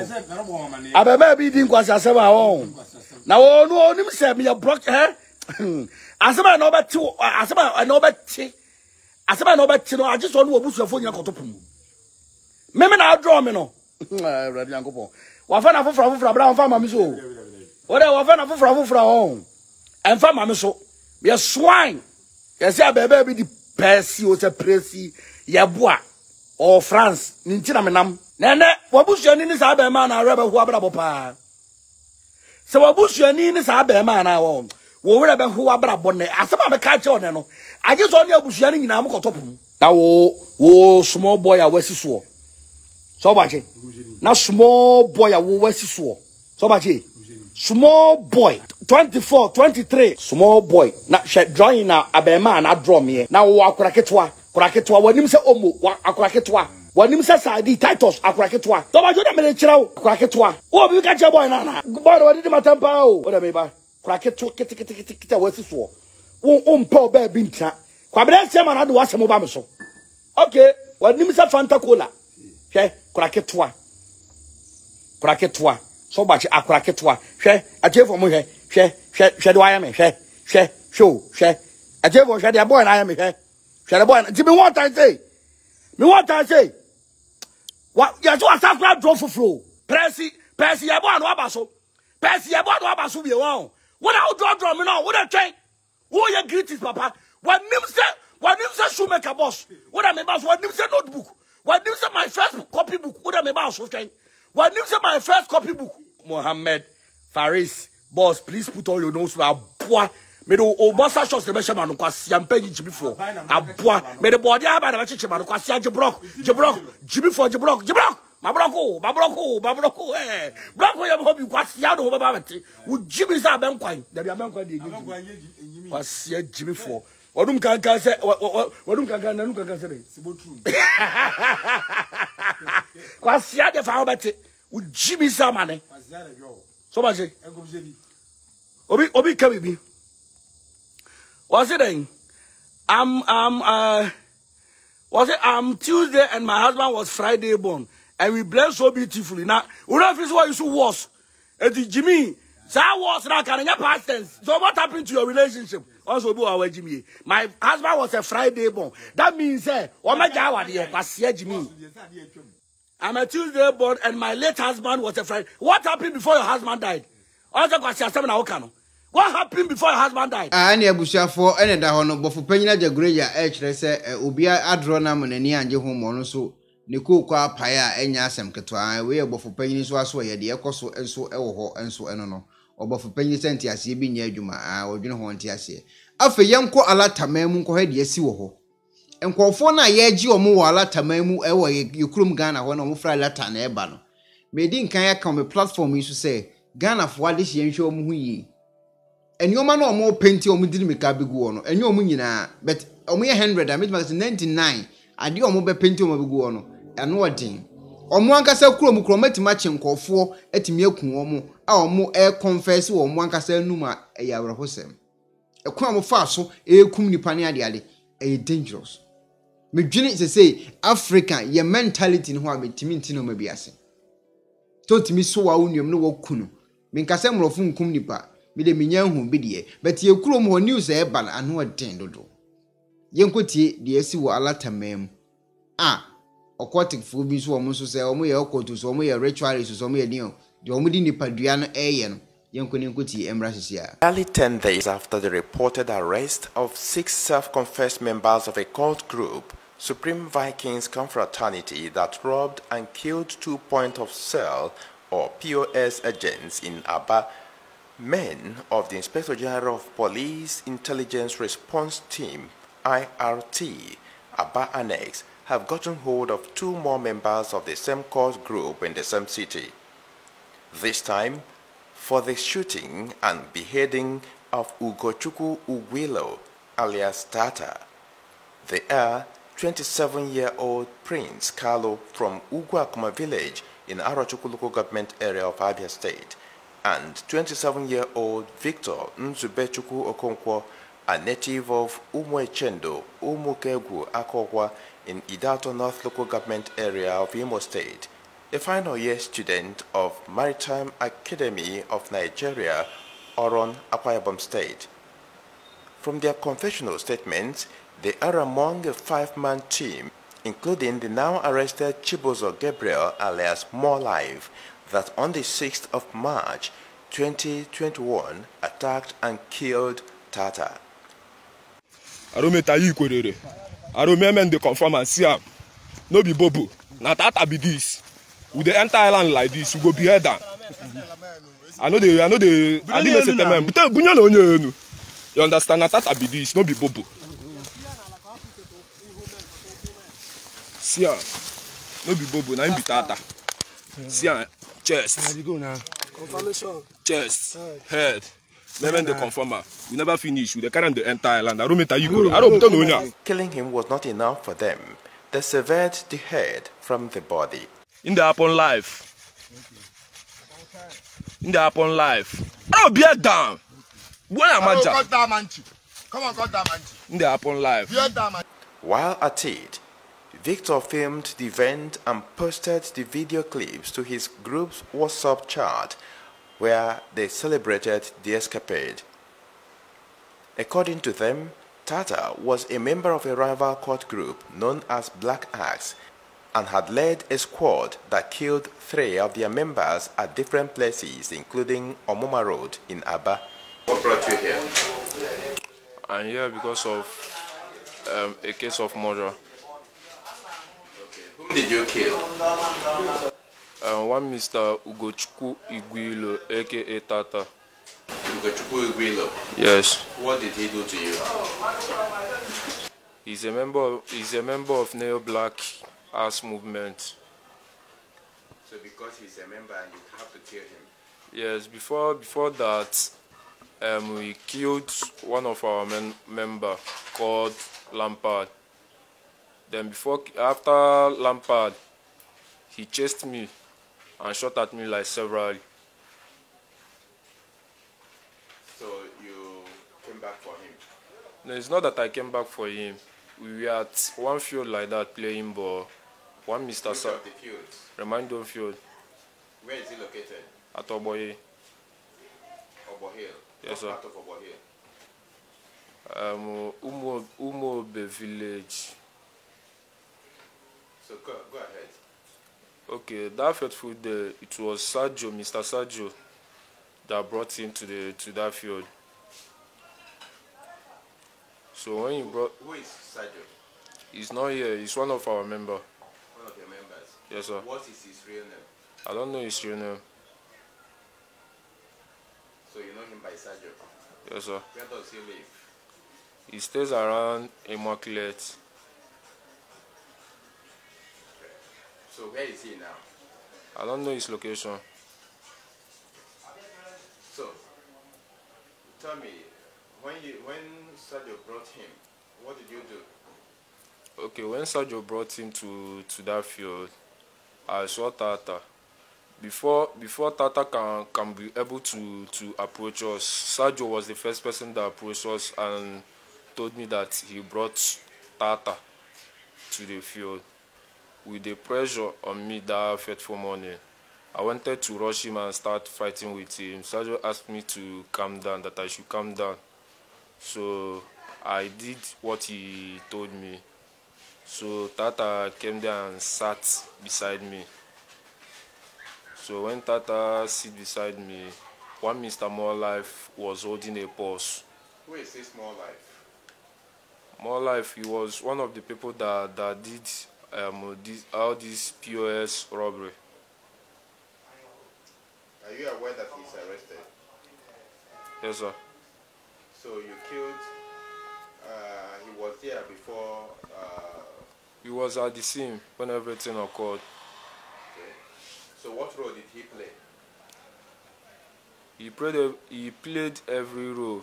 Abema bi din kwasi asema wo. Na wo no onim se me block asema na obeti asema na obeti asema na obeti no ajiso no obusuafo nya kotopum. Meme na draw me no. Ready Yankopon. Wa fa na fofra bra fa ma me so. Ode wa fa na fofra ho. Enfa ma me so. Be swine. Yes abeba bi di persi o se presi ye boa. O France nintina menam nene wabusuani ni sa be ma na rebe hu abrabo pa se wabusuani ni sa be ma na wo rebe hu abrabo ne asema be ka che one no age so ne abusuani nyina am kotopum na wo small boy a wasiso so ba che na small boy a wo wasiso so ba che small boy 24 23 small boy na drawing na abema na draw me na wo akora ketwa Akraketwa wanim se omo akraketwa wanim se sadi Titus akraketwa to ba joda mele kirawo akraketwa o bi ka che boy na boy wadi di matampa o da me ba akraketwa kitikita wasiso o mpa ba bi ntia kwa bere se ma na do wasem ba me so okay wanim se Fanta Cola hwe akraketwa so ba che akraketwa hwe atefo mo hwe do aya me hwe show hwe atefo hwe de boy na aya me hwe Sharaboy, give me one time say. What ya so asafra draw for flow. Presi yabo no abaso. Presi yabo no abaso be won. What I draw me now, what I train. Who your greetings papa? What nim say shoemaker boss. What I mean boss, what nim say notebook. What nim say my first copy book. What I mean boss so train. What nim say my first copy book. Mohammed Faris, boss, please put all your notes for Acquah. Me do obosa shots the man no kwasi ampanyi jibi for aboa me the body aba na chiche man kwasi ajebrok jibi for jebrok mabroko broko ya hobi kwasi ya do baba beti wo jibi sa benkwan da bia benkwan de jibi kwasi jibi for odum kankan se nanu kankan se sibotru kwasi ya de fa beti wo jibi sa mane kwasi ya de yo so ba je obi kabibi. Was it then? I'm Tuesday and my husband was Friday born. And we blessed so beautifully. Now, we don't feel what you was. Jimmy, that was not can past tense. So what happened to your relationship? Also, Jimmy. My husband was a Friday born. That means Jimmy. I'm a Tuesday born and my late husband was a Friday. What happened before your husband died? Also, what happened before your husband died? Ani abusuafo ene da hono bofo panyina jagreya kire se obia adro na monani anje homo no so ne kokwa apaya enya asem ketwa we bofo panyini so aso ye de ekoso enso ewo ho enso eno no obofo panyini senti ase bi nya adwuma odwene ho nti ase afa yenko alatamam nko ha de asi wo ho enkofo na ye agi omo wo alatamam ewo yekurum Ghana ho na omo fra lata na eba no medi nkan ya ka me platform yi so se Ghana fo ade hye nhwe omo hu yi enyoma no omo penti omo diri meka begu wo no enyo omo nyina but omo ye 100 a make 99 ade omo be penti omo begu wo no eno odin omo ankasa kurom kromatima chenkofo atimi akun omo a omo confess wo omo ankasa numa eyawre hosem ekun omo fa so ekum nipa ne ade dangerous me dwene se say Africa ye mentality no ho abetimi ntino mabiase to timi so wa unuam no wakunu me nkasa mrofu nkum nipa me de minya hu bidie but ye kurom ho news e ban ano den dodo yenkotie de asi wo alatamam occultic fu bi so omo so se omo ye occultic so omo ye ritualist so omo ye dio de omo di nipa dua no eye no yenkotie emra hisia. Early 10 days after the reported arrest of 6 self-confessed members of a cult group, Supreme Vikings confraternity that robbed and killed 2 point of sale or POS agents in Aba, men of the Inspector General of Police Intelligence Response Team, IRT, Aba Annex, have gotten hold of 2 more members of the same cult group in the same city. This time, for the shooting and beheading of Ugochukwu Ugwilo, alias Tata. They are 27-year-old Prince Carlo from Ugwakuma village in Arochukwu local government area of Abia State, and 27-year-old Victor Nzubechukwu Okonkwo a native of Umuechendo, Umukegu, Acquah in Idato North Local Government Area of Imo State, a final year student of Maritime Academy of Nigeria, Oron, Akwa Ibom State. From their confessional statements, they are among a 5-man team, including the now arrested Chibozo Gabriel alias More Life, that on the 6th of March 2021 attacked and killed Tata. Men they confirm and see am. No be bobo. Na Tata be this. We the enter island like this, we go behead them. I know they didn't say them. You understand? Na Tata be this, no be bobo. See am. No be bobo, na him be Tata. See am, chest. Chest, head. Men they confirm. We never finish. We the carry the entire land. Killing him was not enough for them. They severed the head from the body. In the upon life. In the upon life. Oh, bear down. What am I? Come on, cut that man. In the upon life. While at it, Victor filmed the event and posted the video clips to his group's WhatsApp chat, where they celebrated the escapade. According to them, Tata was a member of a rival court group known as Black Axe and had led a squad that killed 3 of their members at different places, including Omuma Road in Aba. What brought you here? I'm here because of a case of murder. Okay. Whom did you kill? One Mr. Ugochukwu Igwilo, aka Tata. Ugochukwu Igwilo? Yes. What did he do to you? He's a member of Neo-Black Ass movement. So because he's a member, you have to kill him? Yes. Before that, we killed one of our member called Lampard. Then after Lampard, he chased me and shot at me like severally. So you came back for him? No, it's not that I came back for him. We were at one field like that playing ball. One Mr. Which of the fields? Remindon field. Where is he located? At Oboye. Obohill? Yes, sir. What part of Obohill? Umobe village. So go ahead. Okay, that fateful day, it was Mr. Saggio, that brought him to that field. So when he brought... Who is Saggio? He's not here. He's one of our members. One of your members? Yes, sir. What is his real name? I don't know his real name. So you know him by Saggio? Yes, sir. Where does he live? He stays around Immaculate. So where is he now? I don't know his location. So, tell me, when Saggio brought him, what did you do? Okay, when Saggio brought him to that field, I saw Tata. Before Tata can be able to approach us, Saggio was the first person that approached us and told me that he brought Tata to the field. With the pressure on me that fateful morning, I wanted to rush him and start fighting with him. Saggio asked me to calm down, that I should calm down. So I did what he told me. So Tata came there and sat beside me. So when Tata sit beside me, one Mr. More Life was holding a purse. Who is this More Life? More Life, he was one of the people that did all this POS robbery. Are you aware that he's arrested? Yes, sir. So you killed, he was there before... He was at the scene when everything occurred. Okay. So what role did he play? He played every role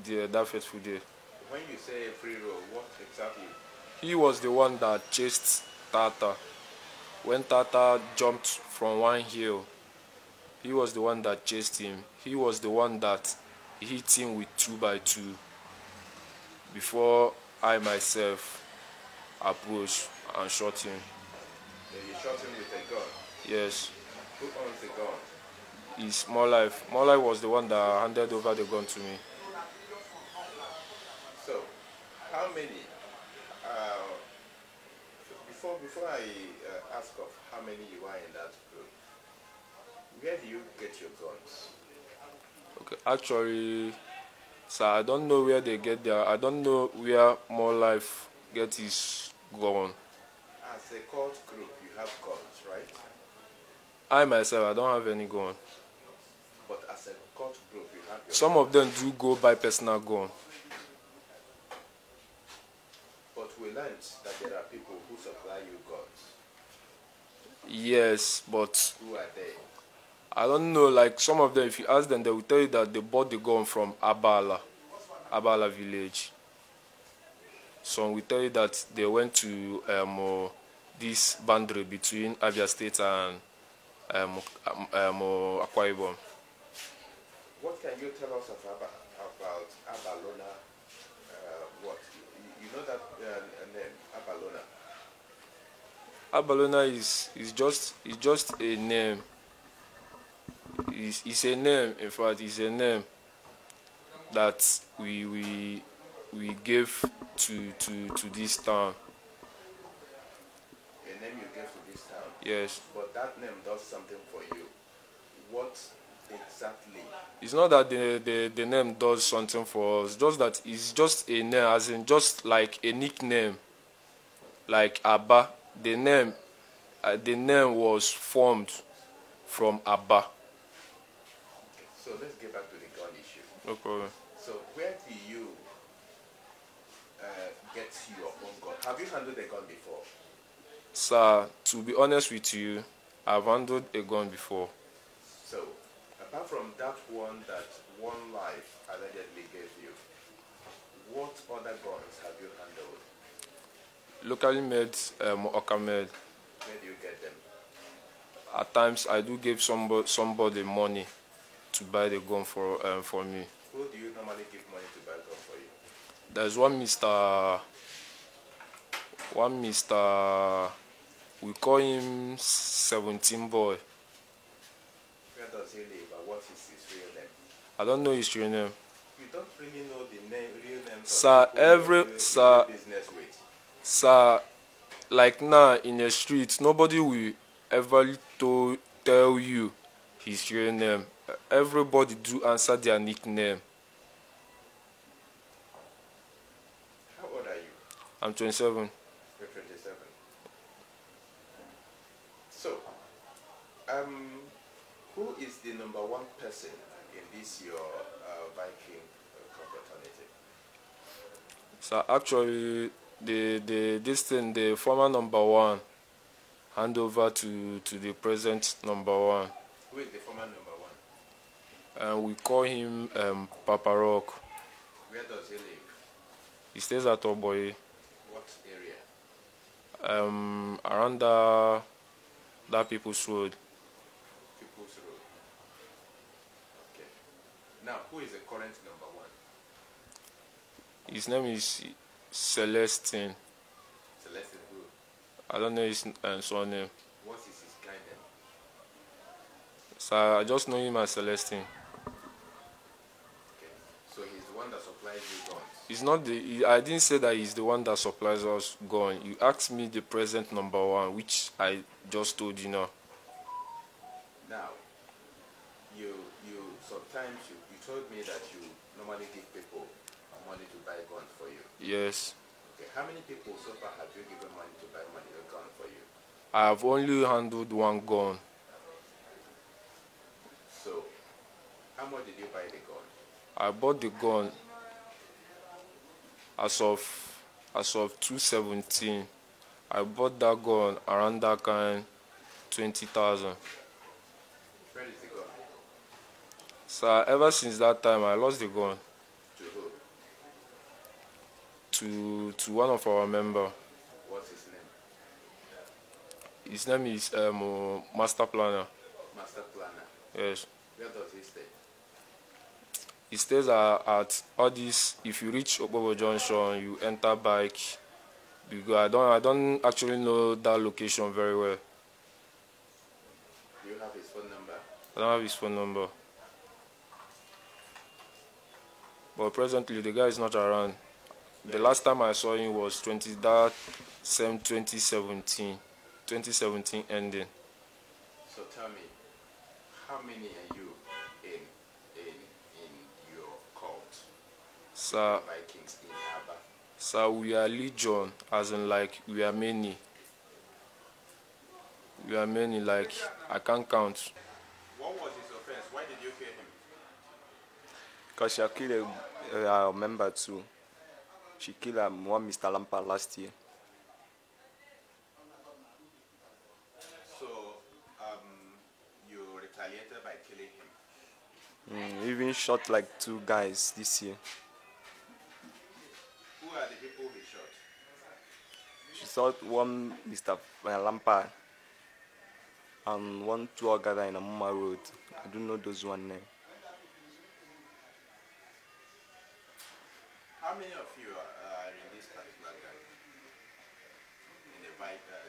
that fateful day. When you say every role, what exactly? He was the one that chased Tata. When Tata jumped from one hill, he was the one that chased him. He was the one that hit him with 2x2. before I myself approached and shot him. You shot him with a gun? Yes. Who owns the gun? It's More Life. More Life was the one that handed over the gun to me. So, how many? Before I ask of how many you are in that group, where do you get your guns? Okay, actually, sir, I don't know where they get their. I don't know where More Life gets his gun. As a cult group, you have guns, right? I myself, I don't have any gun. But as a cult group, you have your Some guns. of them do go buy personal gun. But we learned that there are people who supply you guns. Yes, but Who are they? I don't know. Like some of them, if you ask them, they will tell you that they bought the gun from Abala village. Some will tell you that they went to this boundary between Abia State and Acquah Ibom. What can you tell us about Abalona? What? You know that name, Abalona? Abalona is just a name. It's a name. In fact, it's a name that we gave to this town. A name you gave to this town? Yes. But that name does something for you. What exactly? It's not that the name does something for us, just that it's just a name, as in just like a nickname. Like Abba, the name was formed from Abba. Okay, so let's get back to the gun issue. No problem. So where do you get your own gun? Have you handled a gun before? Sir, to be honest with you, I've handled a gun before. So, apart from that one that One Life allegedly gave you, what other guns have you handled? Locally made Okamed. Where do you get them? At times, I do give somebody money to buy the gun for me. Who do you normally give money to buy a gun for you? There's one Mr. We call him 17 Boy. Where does he live and what is his real name? I don't know his real name. You don't really know the real name of Sir, people you do business with. Sir, like now in the street, nobody will ever tell you his real name. Everybody do answer their nickname. How old are you? I'm 27. You're 27. So, who is the #1 person in this your Viking confraternity? So actually, the former #1 hand over to the present #1. Who is the former #1? We call him Papa Rock. Where does he live? He stays at Obofour. What area? Around that People's Road. People's Road. Okay. Now, who is the current #1? His name is Celestine. Celestine who? I don't know his surname. What is his kind name? So I just know him as Celestine. Okay. So he's the one that supplies you guns? He's not I didn't say that he's the one that supplies us gun. You asked me the present #1, which I just told you now. Now, sometimes you told me that you normally give people money to buy guns for you. Yes. Okay. How many people so far have you given money to buy a gun for you? I have only handled one gun. So, how much did you buy the gun? I bought the gun as of 2017. I bought that gun around that kind 20,000. Where is the gun? So ever since that time, I lost the gun. To who? To one of our members. What's his name? His name is Master Planner. Master Planner. Yes. Where does he stay? It stays at all these. If you reach Obobo Junction, you enter bike. You go. I don't actually know that location very well. Do you have his phone number? I don't have his phone number. But presently, the guy is not around. The last time I saw him was 2017 ending. So tell me, how many are you in your cult? Sir, Vikings in Aba? Sir, we are legion, as in like we are many. We are many, like I can't count. What was his offense? Why did you kill him? Because she killed a member too. She killed one Mr. Lampa last year. So, you retaliated by killing him? Even shot like 2 guys this year. Who are the people he shot? She shot one Mr. Lampa and 1 tour guide in Amuma Road. I don't know those one name. How many of you are in this particular gang? In the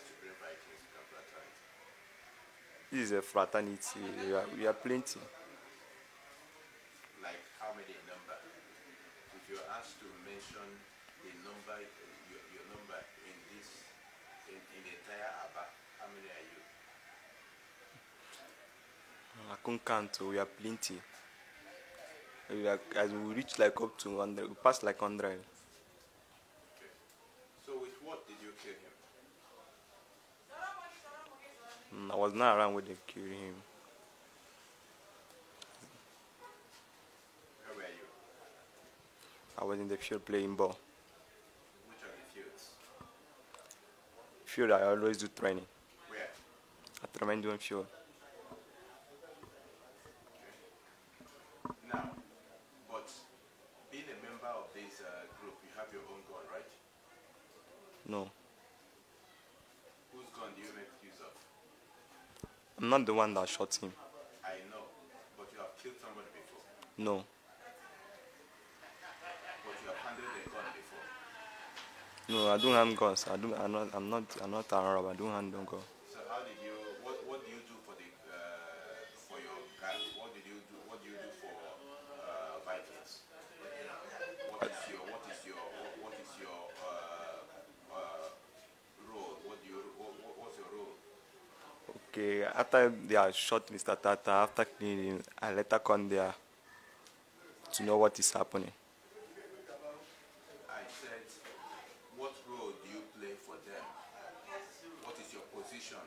Supreme Vikings fraternity? This is a fraternity. We are plenty. Like how many in number? If you're asked to mention the number, your number in the entire Aba, how many are you? I can't count. We are plenty. As we reach like up to 100, we pass like 100. Okay. So with what did you kill him? I was not around when they killed him. Where were you? I was in the field playing ball. Which are the fields? Field I always do training. Where? At Tremendous field. Now, but being a member of this group, you have your own gun, right? No. Whose gun do you make use of? I'm not the one that shot him. I know, but you have killed somebody before. No. But you have handled a gun before. No, I don't have guns. I'm not a robber. I don't handle guns. So how did you? What do you do for the for your gang? What do you do for Vikings? What is your role? What's your role? Okay, after they are shot Mr. Tata, after cleaning, I later come there to know what is happening. I said, what role do you play for them? What is your position?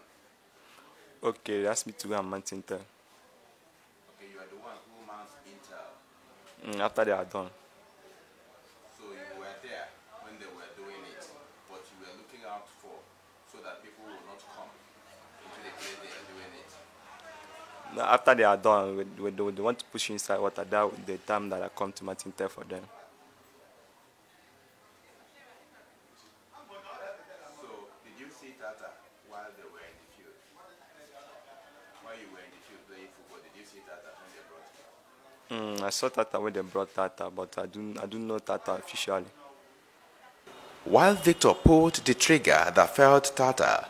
Okay, they asked me to go and mount intel. Okay, you are the one who mounts intel. After they are done. So you were there when they were doing it, but you were looking out so that people will not come into the place they are doing it. Now, after they are done, they want to push you inside water. That the time that I come to mount intel for them. So did you see Tata while they were in the field? While you were in the field playing football, did you see Tata when they brought you? I saw Tata when they brought Tata, but I don't know Tata officially. While Victor pulled the trigger that felled Tata,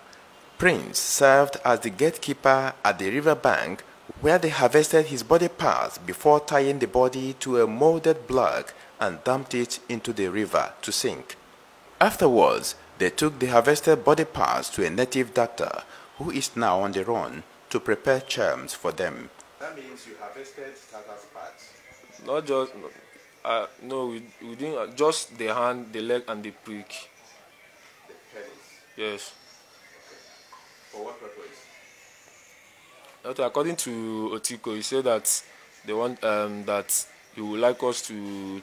Prince served as the gatekeeper at the riverbank where they harvested his body parts before tying the body to a molded block and dumped it into the river to sink. Afterwards, they took the harvested body parts to a native doctor who is now on the run to prepare charms for them. That means you harvested Tata's parts? Not just, no, we didn't, just the hand, the leg, and the prick. The penis? Yes. For what purpose? According to Otiko, he said that they want that he would like us to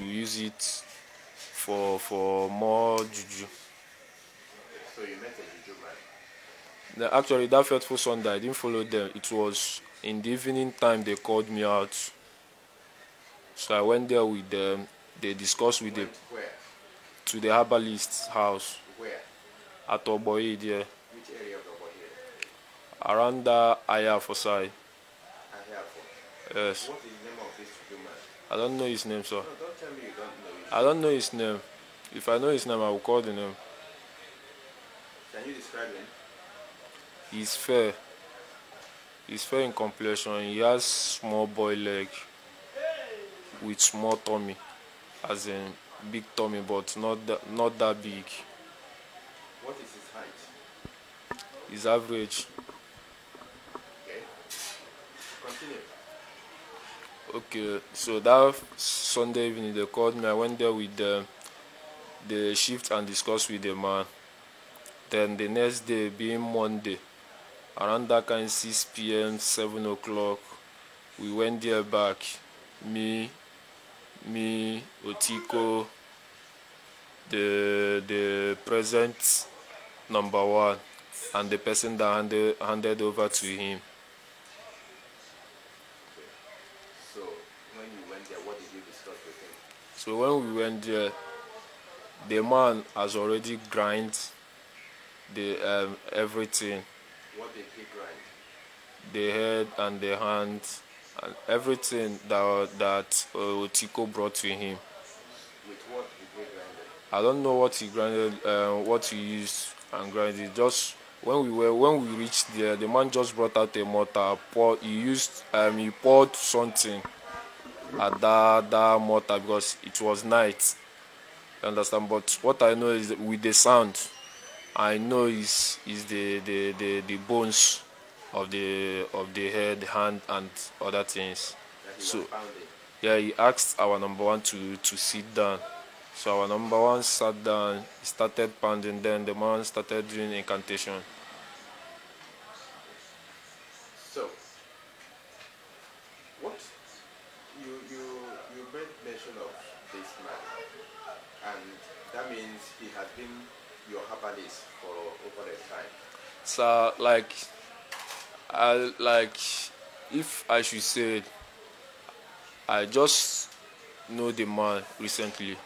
use it for more juju. So you met a juju man? Actually, that fateful Sunday, I didn't follow them. It was in the evening time they called me out. So I went there with them. They discussed with them. Where? To the herbalist's house. Where? At Obofour, there. Which area of Obofour? Around the APPIAH for side. APPIAH for? Yes. What is the name of this juju man? I don't know his name, sir. No, don't tell me you don't know. I don't know his name. If I know his name, I will call the name. Can you describe him? He's fair. He's fair in complexion. He has small boy leg with small tummy, as in big tummy, but not that big. What is his height? He's average. Okay. Continue. Okay, so that Sunday evening they called me. I went there with the shift and discussed with the man. Then the next day, being Monday, around that kind 6 p.m., 7 o'clock, we went there back. Me, Otiko, the present number 1, and the person that handed over to him. So when you went there, what did you discuss with him? So when we went there, the man has already grind the everything. What did he grind? The head and the hand and everything that Otiko brought to him. With what did he grind it? I don't know what he grinded, what he used and grinded. Just when we reached there, the man just brought out a mortar. He poured something at that mortar because it was night. You understand? But what I know is that with the sound, I know is the bones of the head, hand, and other things. So yeah, he asked our number 1 to sit down. So our number 1 sat down, he started pounding, then the man started doing incantation. So what you made mention of this man, and that means he has been your herbalist for over a time. So if I should say it, I just know the man recently.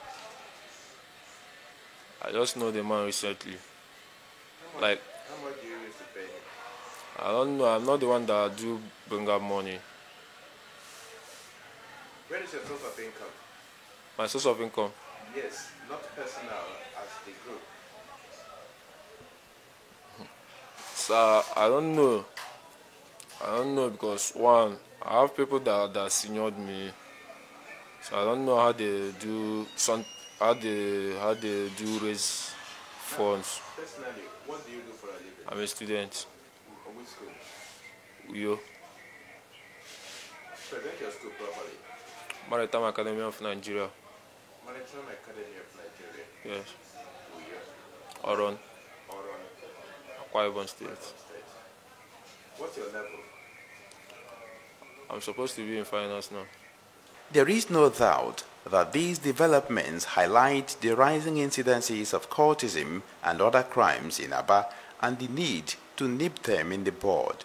Like, How much do you use to pay him? I don't know. I'm not the one that do bring up money. Where is your source of income? My source of income? Yes, not personal, as the group. So I don't know. Because one, I have people that seniored me. So I don't know how they do how they do raise funds. Personally, what do you do for a living? I'm a student. From which school? Uyo. Present your school properly. Maritime Academy of Nigeria. Maritime Academy of Nigeria. Yes. Uyo. Oron. Oron. Acquah State. What's your level? I'm supposed to be in finance now. There is no doubt that these developments highlight the rising incidences of cultism and other crimes in Aba and the need to nip them in the bud.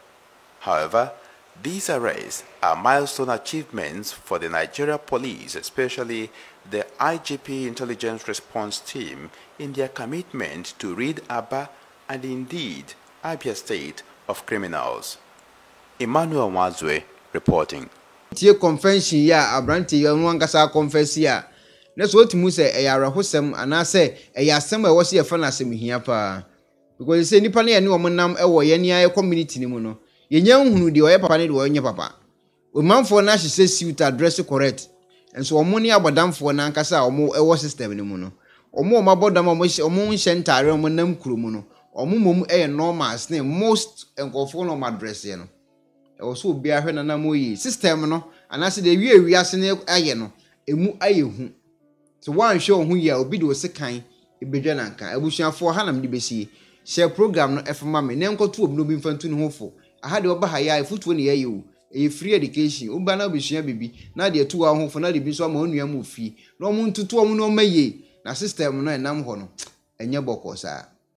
However, these arrests are milestone achievements for the Nigeria police, especially the IGP Intelligence Response Team, in their commitment to rid Aba and indeed Abia State of criminals. Emmanuel Mwazwe reporting. Tie convention ya abranti ya no ankasa conference ya na so otimu se eyara hosem anase eyasem e wo se yefa na asem hia pa because say nipa na ye ne omonam e wo ye ne aye community ni mu no ye nya nhunu de oye papa ne de oye papa omanfo na hye suit address correct enso omo ne abodamfo na ankasa omo e wo system ni mu no omo mabodam omo nhye ntare omo nam kuro mu no omo mom e normal na most enkofo no address ye no also be ahwe na na moyi system no anase de wi ase ne aye no emu aye hu so wan show hu ya obi de osekan ebedwa na nka abusuafo ha nam de besi share program no efema me ne nkoto obi no bi mfantu ne hofo aha de oba ha ya futuo ne yaye o e free education oba na obusua bibi na de atu wa hofo na de bi so ama onua mu fi no mu ntutu omu no maye na system no enam ho no enye boko saa